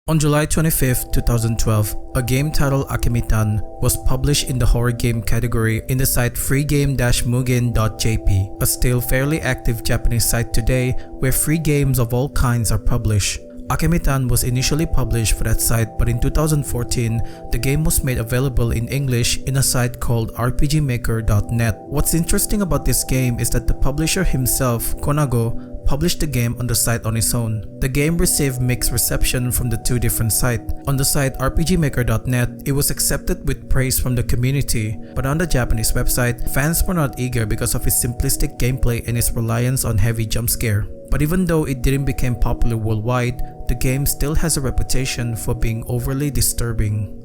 On July 25, 2012, a game titled Akemi Tan was published in the horror game category in the site Freegame-mugen.jp, a still fairly active Japanese site today where free games of all kinds are published. Akemi Tan was initially published for that site, but in 2014, the game was made available in English in a site called rpgmaker.net. What's interesting about this game is that the publisher himself, Konago, published the game on the site on his own. The game received mixed reception from the two different sites. On the site rpgmaker.net, it was accepted with praise from the community, but on the Japanese website, fans were not eager because of its simplistic gameplay and its reliance on heavy jumpscare. But even though it didn't become popular worldwide, the game still has a reputation for being overly disturbing.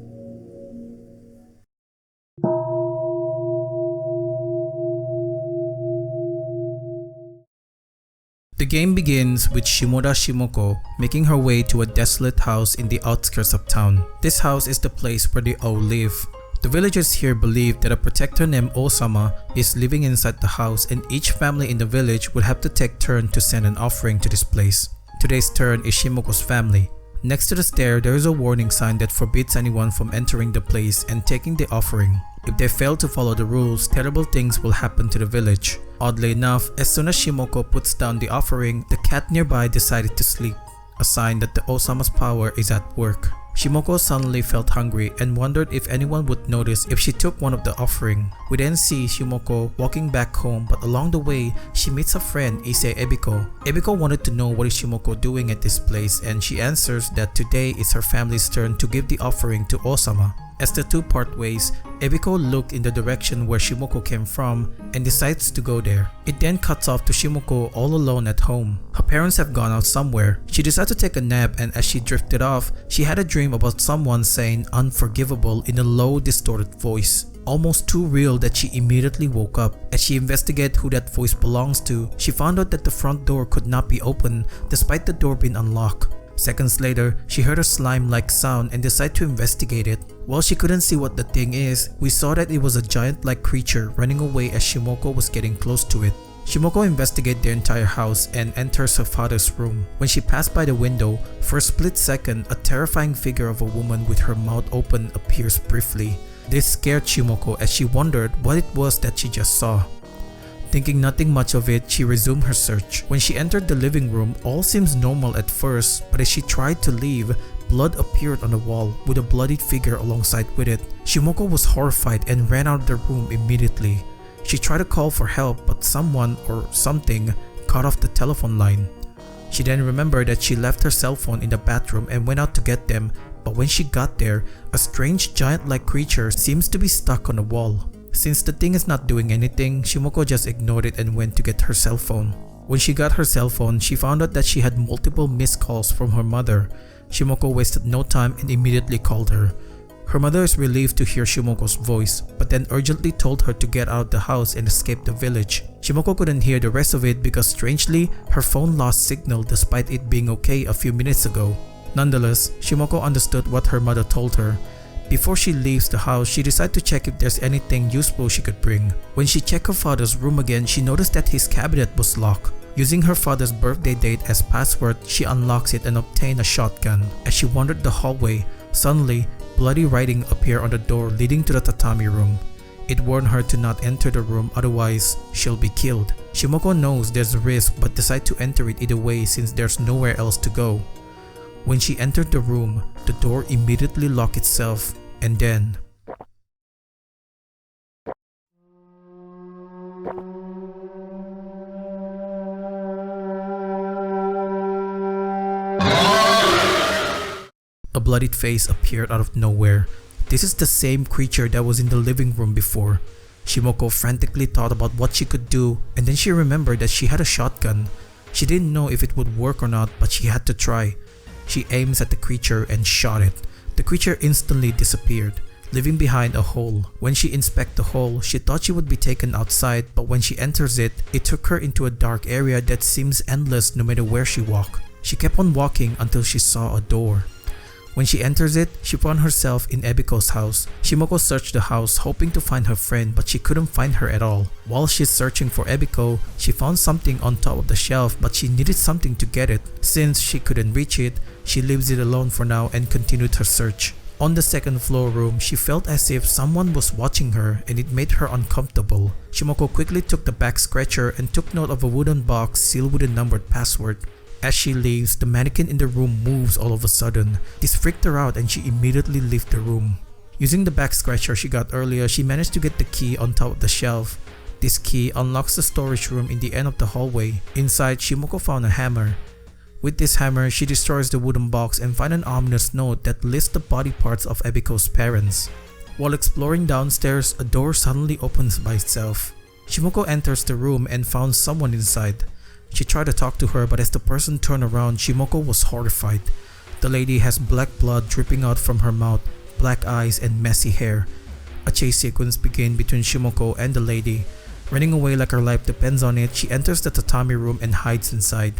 The game begins with Shimoda Shimoko making her way to a desolate house in the outskirts of town. This house is the place where the O live. The villagers here believe that a protector named Osama is living inside the house, and each family in the village would have to take turn to send an offering to this place. Today's turn is Shimoko's family. Next to the stair, there is a warning sign that forbids anyone from entering the place and taking the offering. If they fail to follow the rules, terrible things will happen to the village. Oddly enough, as soon as Shimoko puts down the offering, the cat nearby decided to sleep, a sign that the Osama's power is at work. Shimoko suddenly felt hungry and wondered if anyone would notice if she took one of the offering. We then see Shimoko walking back home, but along the way, she meets a friend, Issei Ebiko. Ebiko wanted to know what is Shimoko doing at this place, and she answers that today is her family's turn to give the offering to Osama. As the two part ways, Ebiko looked in the direction where Shimoko came from and decides to go there. It then cuts off to Shimoko all alone at home. Her parents have gone out somewhere. She decided to take a nap, and as she drifted off, she had a dream about someone saying unforgivable in a low, distorted voice. Almost too real that she immediately woke up. As she investigated who that voice belongs to, she found out that the front door could not be opened despite the door being unlocked. Seconds later, she heard a slime-like sound and decided to investigate it. While she couldn't see what the thing is, we saw that it was a giant-like creature running away as Shimoko was getting close to it. Shimoko investigated the entire house and enters her father's room. When she passed by the window, for a split second, a terrifying figure of a woman with her mouth open appears briefly. This scared Shimoko as she wondered what it was that she just saw. Thinking nothing much of it, she resumed her search. When she entered the living room, all seems normal at first, but as she tried to leave, blood appeared on the wall with a bloodied figure alongside with it. Shimoko was horrified and ran out of the room immediately. She tried to call for help, but someone or something cut off the telephone line. She then remembered that she left her cell phone in the bathroom and went out to get them, but when she got there, a strange giant-like creature seems to be stuck on the wall. Since the thing is not doing anything, Shimoko just ignored it and went to get her cell phone. When she got her cell phone, she found out that she had multiple missed calls from her mother. Shimoko wasted no time and immediately called her. Her mother is relieved to hear Shimoko's voice, but then urgently told her to get out of the house and escape the village. Shimoko couldn't hear the rest of it because strangely, her phone lost signal despite it being okay a few minutes ago. Nonetheless, Shimoko understood what her mother told her. Before she leaves the house, she decided to check if there's anything useful she could bring. When she checked her father's room again, she noticed that his cabinet was locked. Using her father's birthday date as password, she unlocks it and obtains a shotgun. As she wandered the hallway, suddenly, bloody writing appeared on the door leading to the tatami room. It warned her to not enter the room, otherwise she'll be killed. Shimoko knows there's a risk but decides to enter it either way since there's nowhere else to go. When she entered the room, the door immediately locked itself, and then a bloodied face appeared out of nowhere. This is the same creature that was in the living room before. Shimoko frantically thought about what she could do, and then she remembered that she had a shotgun. She didn't know if it would work or not, but she had to try. She aims at the creature and shot it. The creature instantly disappeared, leaving behind a hole. When she inspected the hole, she thought she would be taken outside, but when she enters it, it took her into a dark area that seems endless no matter where she walked. She kept on walking until she saw a door. When she enters it, she found herself in Ebiko's house. Shimoko searched the house hoping to find her friend, but she couldn't find her at all. While she's searching for Ebiko, she found something on top of the shelf, but she needed something to get it. Since she couldn't reach it, she leaves it alone for now and continued her search. On the second floor room, she felt as if someone was watching her and it made her uncomfortable. Shimoko quickly took the back scratcher and took note of a wooden box sealed with a numbered password. As she leaves, the mannequin in the room moves all of a sudden. This freaked her out and she immediately left the room. Using the back scratcher she got earlier, she managed to get the key on top of the shelf. This key unlocks the storage room in the end of the hallway. Inside, Shimoko found a hammer. With this hammer, she destroys the wooden box and finds an ominous note that lists the body parts of Ebiko's parents. While exploring downstairs, a door suddenly opens by itself. Shimoko enters the room and found someone inside. She tried to talk to her, but as the person turned around, Shimoko was horrified. The lady has black blood dripping out from her mouth, black eyes, and messy hair. A chase sequence begins between Shimoko and the lady. Running away like her life depends on it, she enters the tatami room and hides inside.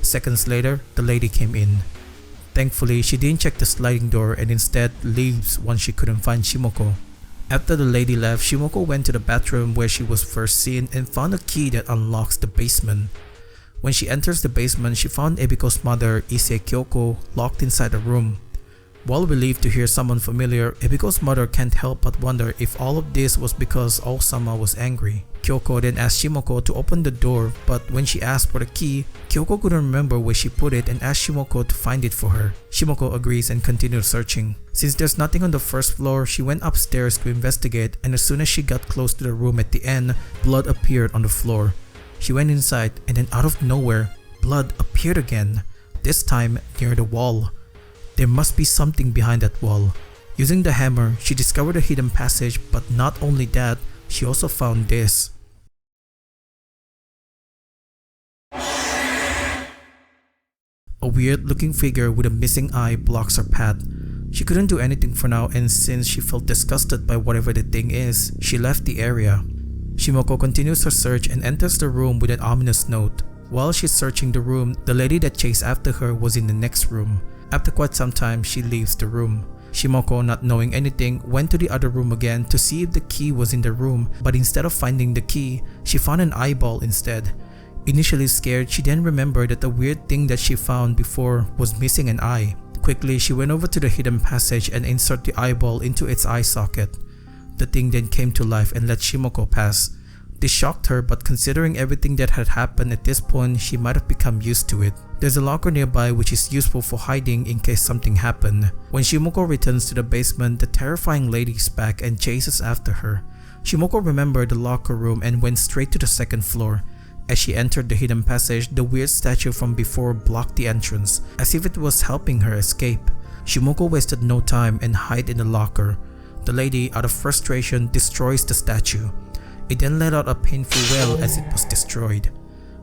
Seconds later, the lady came in. Thankfully, she didn't check the sliding door and instead leaves once she couldn't find Shimoko. After the lady left, Shimoko went to the bathroom where she was first seen and found a key that unlocks the basement. When she enters the basement, she found Ebiko's mother, Ise Kyoko, locked inside the room. While relieved to hear someone familiar, Ebiko's mother can't help but wonder if all of this was because Osama was angry. Kyoko then asked Shimoko to open the door, but when she asked for the key, Kyoko couldn't remember where she put it and asked Shimoko to find it for her. Shimoko agrees and continues searching. Since there's nothing on the first floor, she went upstairs to investigate, and as soon as she got close to the room at the end, blood appeared on the floor. She went inside and then out of nowhere, blood appeared again, this time near the wall. There must be something behind that wall. Using the hammer, she discovered a hidden passage, but not only that, she also found this. A weird looking figure with a missing eye blocks her path. She couldn't do anything for now, and since she felt disgusted by whatever the thing is, she left the area. Shimoko continues her search and enters the room with an ominous note. While she's searching the room, the lady that chased after her was in the next room. After quite some time, she leaves the room. Shimoko, not knowing anything, went to the other room again to see if the key was in the room, but instead of finding the key, she found an eyeball instead. Initially scared, she then remembered that the weird thing that she found before was missing an eye. Quickly, she went over to the hidden passage and inserted the eyeball into its eye socket. The thing then came to life and let Shimoko pass. This shocked her, but considering everything that had happened at this point, she might have become used to it. There's a locker nearby which is useful for hiding in case something happened. When Shimoko returns to the basement, the terrifying lady is back and chases after her. Shimoko remembered the locker room and went straight to the second floor. As she entered the hidden passage, the weird statue from before blocked the entrance, as if it was helping her escape. Shimoko wasted no time and hid in the locker. The lady, out of frustration, destroys the statue. It then let out a painful wail as it was destroyed.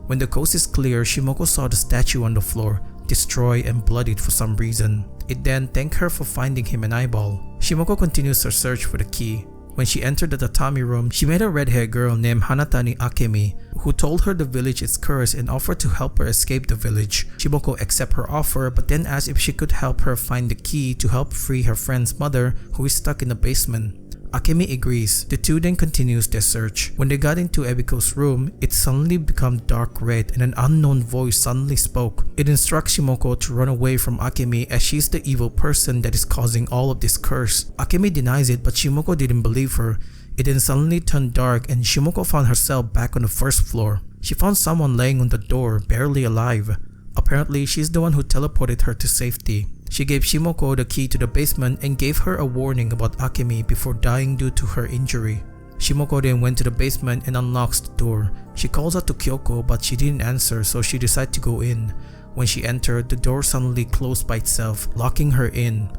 When the coast is clear, Shimoko saw the statue on the floor, destroyed and bloodied for some reason. It then thanked her for finding him an eyeball. Shimoko continues her search for the key. When she entered the tatami room, she met a red-haired girl named Hanatani Akemi, who told her the village is cursed and offered to help her escape the village. Shimoko accepted her offer, but then asked if she could help her find the key to help free her friend's mother, who is stuck in the basement. Akemi agrees. The two then continues their search. When they got into Ebiko's room, it suddenly became dark red and an unknown voice suddenly spoke. It instructs Shimoko to run away from Akemi as she's the evil person that is causing all of this curse. Akemi denies it, but Shimoko didn't believe her. It then suddenly turned dark and Shimoko found herself back on the first floor. She found someone laying on the door, barely alive. Apparently, she's the one who teleported her to safety. She gave Shimoko the key to the basement and gave her a warning about Akemi before dying due to her injury. Shimoko then went to the basement and unlocks the door. She calls out to Kyoko, but she didn't answer, so she decided to go in. When she entered, the door suddenly closed by itself, locking her in.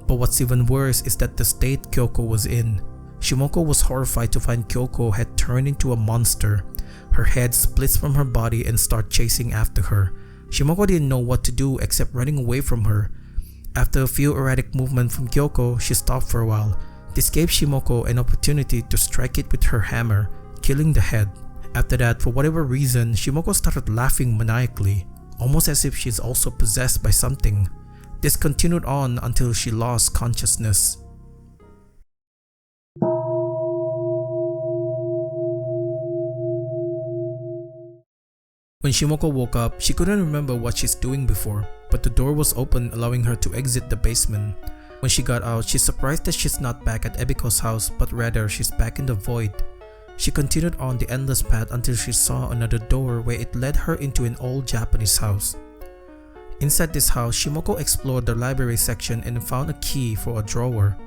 But what's even worse is that the state Kyoko was in. Shimoko was horrified to find Kyoko had turned into a monster. Her head splits from her body and starts chasing after her. Shimoko didn't know what to do except running away from her. After a few erratic movements from Kyoko, she stopped for a while. This gave Shimoko an opportunity to strike it with her hammer, killing the head. After that, for whatever reason, Shimoko started laughing maniacally, almost as if she's also possessed by something. This continued on until she lost consciousness. When Shimoko woke up, she couldn't remember what she's doing before, but the door was open, allowing her to exit the basement. When she got out, she's surprised that she's not back at Ebiko's house, but rather she's back in the void. She continued on the endless path until she saw another door where it led her into an old Japanese house. Inside this house, Shimoko explored the library section and found a key for a drawer.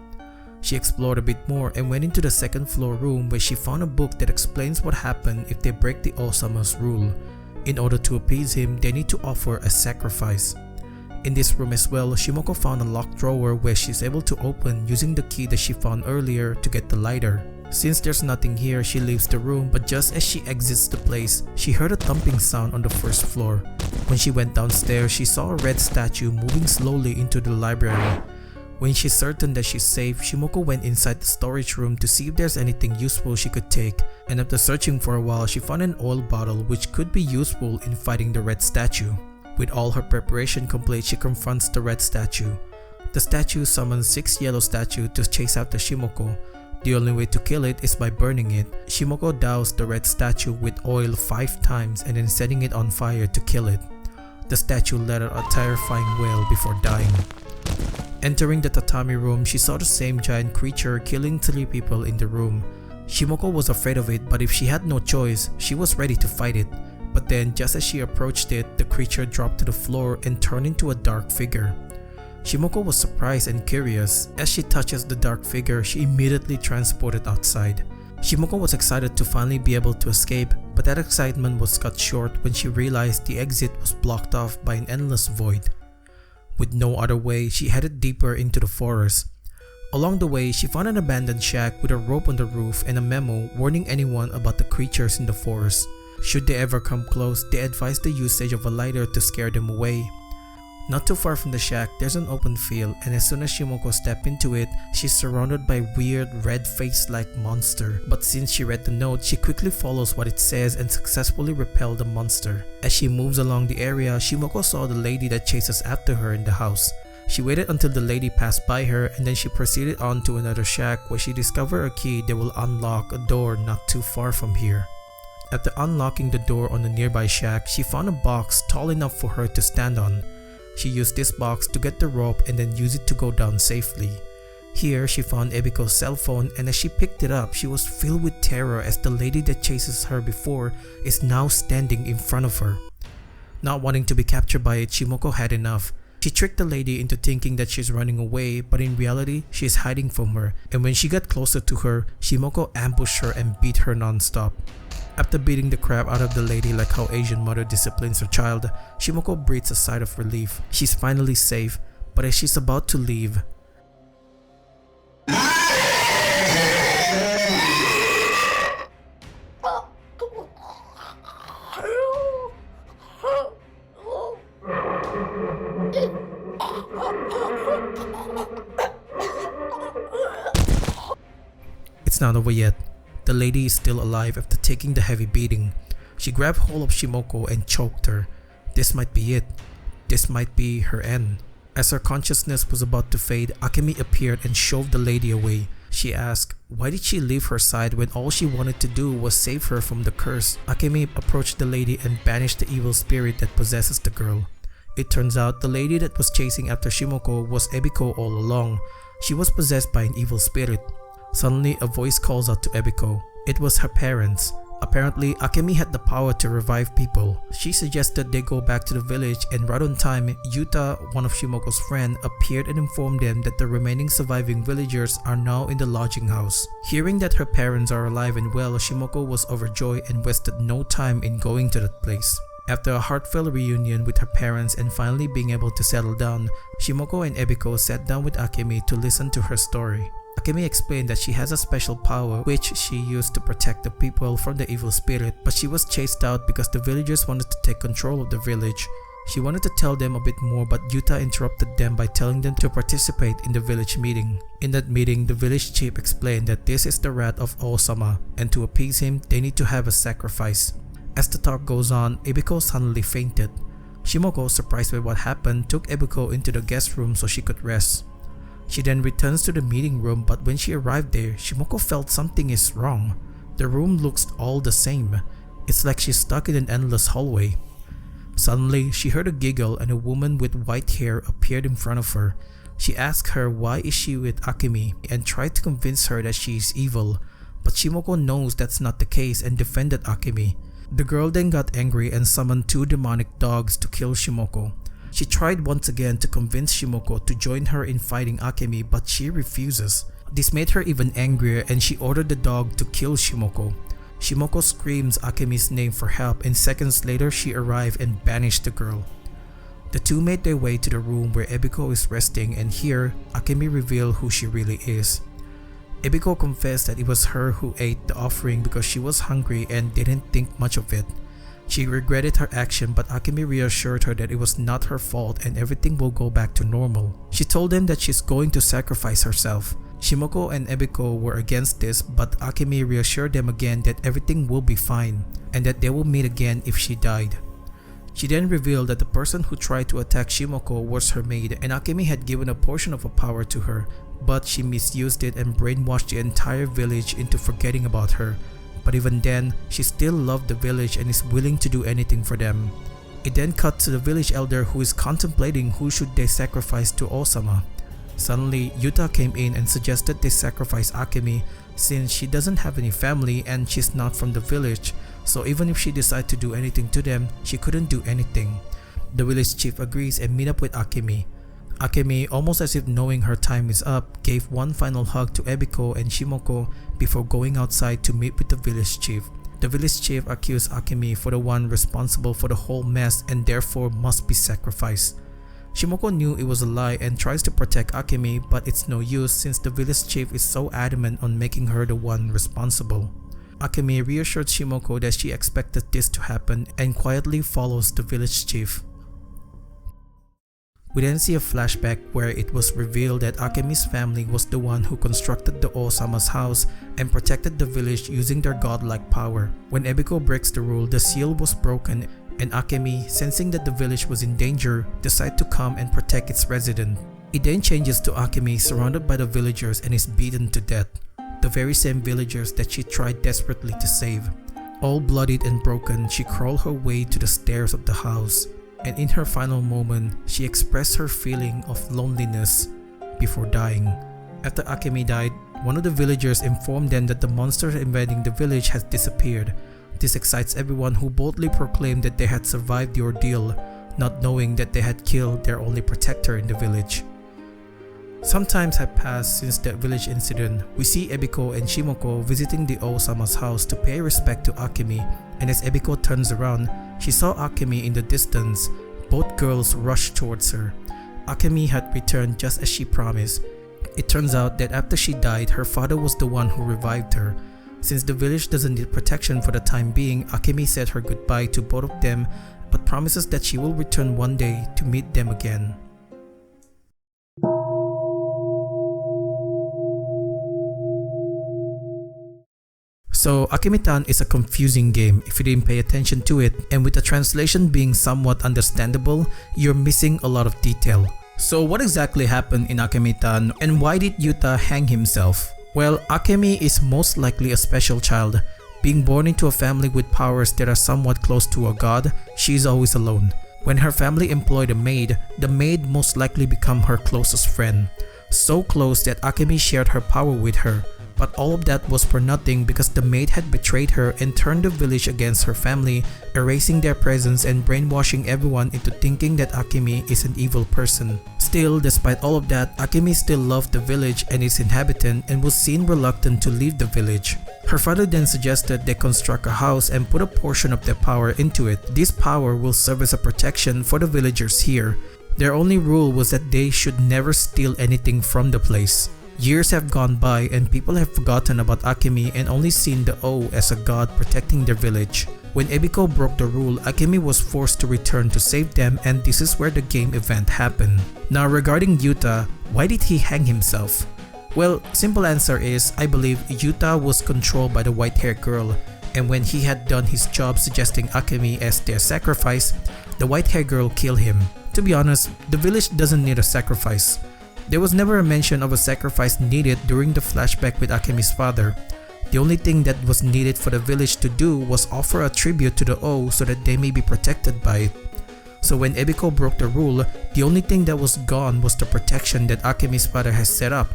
She explored a bit more and went into the second floor room where she found a book that explains what happened if they break the Osama's rule. In order to appease him, they need to offer a sacrifice. In this room as well, Shimoko found a locked drawer where she's able to open using the key that she found earlier to get the lighter. Since there's nothing here, she leaves the room, but just as she exits the place, she heard a thumping sound on the first floor. When she went downstairs, she saw a red statue moving slowly into the library. When she's certain that she's safe, Shimoko went inside the storage room to see if there's anything useful she could take, and after searching for a while, she found an oil bottle which could be useful in fighting the red statue. With all her preparation complete, she confronts the red statue. The statue summons 6 yellow statues to chase after Shimoko. The only way to kill it is by burning it. Shimoko doused the red statue with oil 5 times and then setting it on fire to kill it. The statue let out a terrifying wail before dying. Entering the tatami room, she saw the same giant creature killing 3 people in the room. Shimoko was afraid of it, but if she had no choice, she was ready to fight it. But then, just as she approached it, the creature dropped to the floor and turned into a dark figure. Shimoko was surprised and curious. As she touches the dark figure, she immediately transported outside. Shimoko was excited to finally be able to escape, but that excitement was cut short when she realized the exit was blocked off by an endless void. With no other way, she headed deeper into the forest. Along the way, she found an abandoned shack with a rope on the roof and a memo warning anyone about the creatures in the forest. Should they ever come close, they advised the usage of a lighter to scare them away. Not too far from the shack, there's an open field, and as soon as Shimoko stepped into it, she's surrounded by a weird red face-like monster. But since she read the note, she quickly follows what it says and successfully repelled the monster. As she moves along the area, Shimoko saw the lady that chases after her in the house. She waited until the lady passed by her, and then she proceeded on to another shack where she discovered a key that will unlock a door not too far from here. After unlocking the door on the nearby shack, she found a box tall enough for her to stand on. She used this box to get the rope and then use it to go down safely. Here, she found Ebiko's cell phone, and as she picked it up, she was filled with terror as the lady that chases her before is now standing in front of her. Not wanting to be captured by it, Shimoko had enough. She tricked the lady into thinking that she's running away, but in reality, she is hiding from her, and when she got closer to her, Shimoko ambushed her and beat her non-stop. After beating the crap out of the lady like how Asian mother disciplines her child, Shimoko breathes a sigh of relief. She's finally safe, but as she's about to leave, it's not over yet. The lady is still alive after taking the heavy beating. She grabbed hold of Shimoko and choked her. This might be it. This might be her end. As her consciousness was about to fade, Akemi appeared and shoved the lady away. She asked, why did she leave her side when all she wanted to do was save her from the curse? Akemi approached the lady and banished the evil spirit that possesses the girl. It turns out the lady that was chasing after Shimoko was Ebiko all along. She was possessed by an evil spirit. Suddenly, a voice calls out to Ebiko. It was her parents. Apparently, Akemi had the power to revive people. She suggested they go back to the village, and right on time, Yuta, one of Shimoko's friends, appeared and informed them that the remaining surviving villagers are now in the lodging house. Hearing that her parents are alive and well, Shimoko was overjoyed and wasted no time in going to that place. After a heartfelt reunion with her parents and finally being able to settle down, Shimoko and Ebiko sat down with Akemi to listen to her story. Akemi explained that she has a special power which she used to protect the people from the evil spirit, but she was chased out because the villagers wanted to take control of the village. She wanted to tell them a bit more, but Yuta interrupted them by telling them to participate in the village meeting. In that meeting, the village chief explained that this is the wrath of Osama, and to appease him, they need to have a sacrifice. As the talk goes on, Ebiko suddenly fainted. Shimoko, surprised by what happened, took Ebiko into the guest room so she could rest. She then returns to the meeting room, but when she arrived there, Shimoko felt something is wrong. The room looks all the same. It's like she's stuck in an endless hallway. Suddenly, she heard a giggle and a woman with white hair appeared in front of her. She asked her why is she with Akemi and tried to convince her that she is evil, but Shimoko knows that's not the case and defended Akemi. The girl then got angry and summoned 2 demonic dogs to kill Shimoko. She tried once again to convince Shimoko to join her in fighting Akemi, but she refuses. This made her even angrier and she ordered the dog to kill Shimoko. Shimoko screams Akemi's name for help and seconds later she arrived and banished the girl. The two made their way to the room where Ebiko is resting, and here, Akemi revealed who she really is. Ebiko confessed that it was her who ate the offering because she was hungry and didn't think much of it. She regretted her action, but Akemi reassured her that it was not her fault and everything will go back to normal. She told them that she's going to sacrifice herself. Shimoko and Ebiko were against this, but Akemi reassured them again that everything will be fine and that they will meet again if she died. She then revealed that the person who tried to attack Shimoko was her maid, and Akemi had given a portion of her power to her, but she misused it and brainwashed the entire village into forgetting about her. But even then, she still loved the village and is willing to do anything for them. It then cut to the village elder who is contemplating who should they sacrifice to Osama. Suddenly, Yuta came in and suggested they sacrifice Akemi since she doesn't have any family and she's not from the village, so even if she decided to do anything to them, she couldn't do anything. The village chief agrees and meet up with Akemi. Akemi, almost as if knowing her time is up, gave one final hug to Ebiko and Shimoko before going outside to meet with the village chief. The village chief accused Akemi for the one responsible for the whole mess and therefore must be sacrificed. Shimoko knew it was a lie and tries to protect Akemi, but it's no use since the village chief is so adamant on making her the one responsible. Akemi reassured Shimoko that she expected this to happen and quietly follows the village chief. We then see a flashback where it was revealed that Akemi's family was the one who constructed the Osama's house and protected the village using their godlike power. When Ebiko breaks the rule, the seal was broken and Akemi, sensing that the village was in danger, decided to come and protect its resident. It then changes to Akemi surrounded by the villagers and is beaten to death. The very same villagers that she tried desperately to save. All bloodied and broken, she crawled her way to the stairs of the house. And in her final moment, she expressed her feeling of loneliness before dying. After Akemi died, one of the villagers informed them that the monster invading the village has disappeared. This excites everyone who boldly proclaimed that they had survived the ordeal, not knowing that they had killed their only protector in the village. Some time had passed since that village incident. We see Ebiko and Shimoko visiting the Osama's house to pay respect to Akemi, and as Ebiko turns around, she saw Akemi in the distance. Both girls rushed towards her. Akemi had returned just as she promised. It turns out that after she died, her father was the one who revived her. Since the village doesn't need protection for the time being, Akemi said her goodbye to both of them but promises that she will return one day to meet them again. So Akemi Tan is a confusing game if you didn't pay attention to it, and with the translation being somewhat understandable, you're missing a lot of detail. So what exactly happened in Akemi Tan and why did Yuta hang himself? Well, Akemi is most likely a special child. Being born into a family with powers that are somewhat close to a god, she is always alone. When her family employed a maid, the maid most likely became her closest friend. So close that Akemi shared her power with her. But all of that was for nothing because the maid had betrayed her and turned the village against her family, erasing their presence and brainwashing everyone into thinking that Akemi is an evil person. Still, despite all of that, Akemi still loved the village and its inhabitant and was seen reluctant to leave the village. Her father then suggested they construct a house and put a portion of their power into it. This power will serve as a protection for the villagers here. Their only rule was that they should never steal anything from the place. Years have gone by and people have forgotten about Akemi and only seen the O as a god protecting their village. When Ebiko broke the rule, Akemi was forced to return to save them, and this is where the game event happened. Now regarding Yuta, why did he hang himself? Well, simple answer is, I believe Yuta was controlled by the white-haired girl, and when he had done his job suggesting Akemi as their sacrifice, the white-haired girl killed him. To be honest, the village doesn't need a sacrifice. There was never a mention of a sacrifice needed during the flashback with Akemi's father. The only thing that was needed for the village to do was offer a tribute to the O so that they may be protected by it. So when Ebiko broke the rule, the only thing that was gone was the protection that Akemi's father has set up.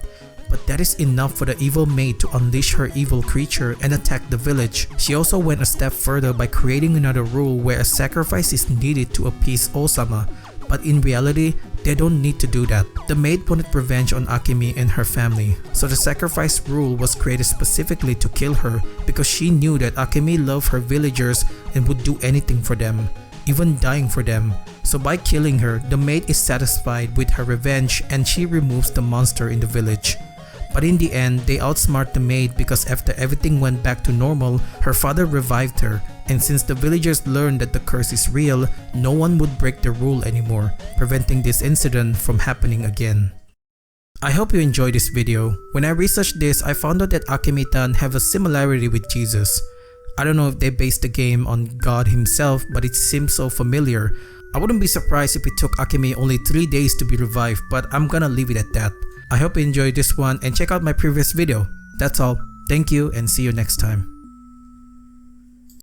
But that is enough for the evil maid to unleash her evil creature and attack the village. She also went a step further by creating another rule where a sacrifice is needed to appease Osama. But in reality, they don't need to do that. The maid wanted revenge on Akemi and her family, so the sacrifice rule was created specifically to kill her because she knew that Akemi loved her villagers and would do anything for them, even dying for them. So by killing her, the maid is satisfied with her revenge and she removes the monster in the village. But in the end, they outsmart the maid because after everything went back to normal, her father revived her. And since the villagers learned that the curse is real, no one would break the rule anymore, preventing this incident from happening again. I hope you enjoyed this video. When I researched this, I found out that Akemi Tan have a similarity with Jesus. I don't know if they based the game on God himself, but it seems so familiar. I wouldn't be surprised if it took Akemi only 3 days to be revived, but I'm gonna leave it at that. I hope you enjoyed this one and check out my previous video. That's all. Thank you and see you next time.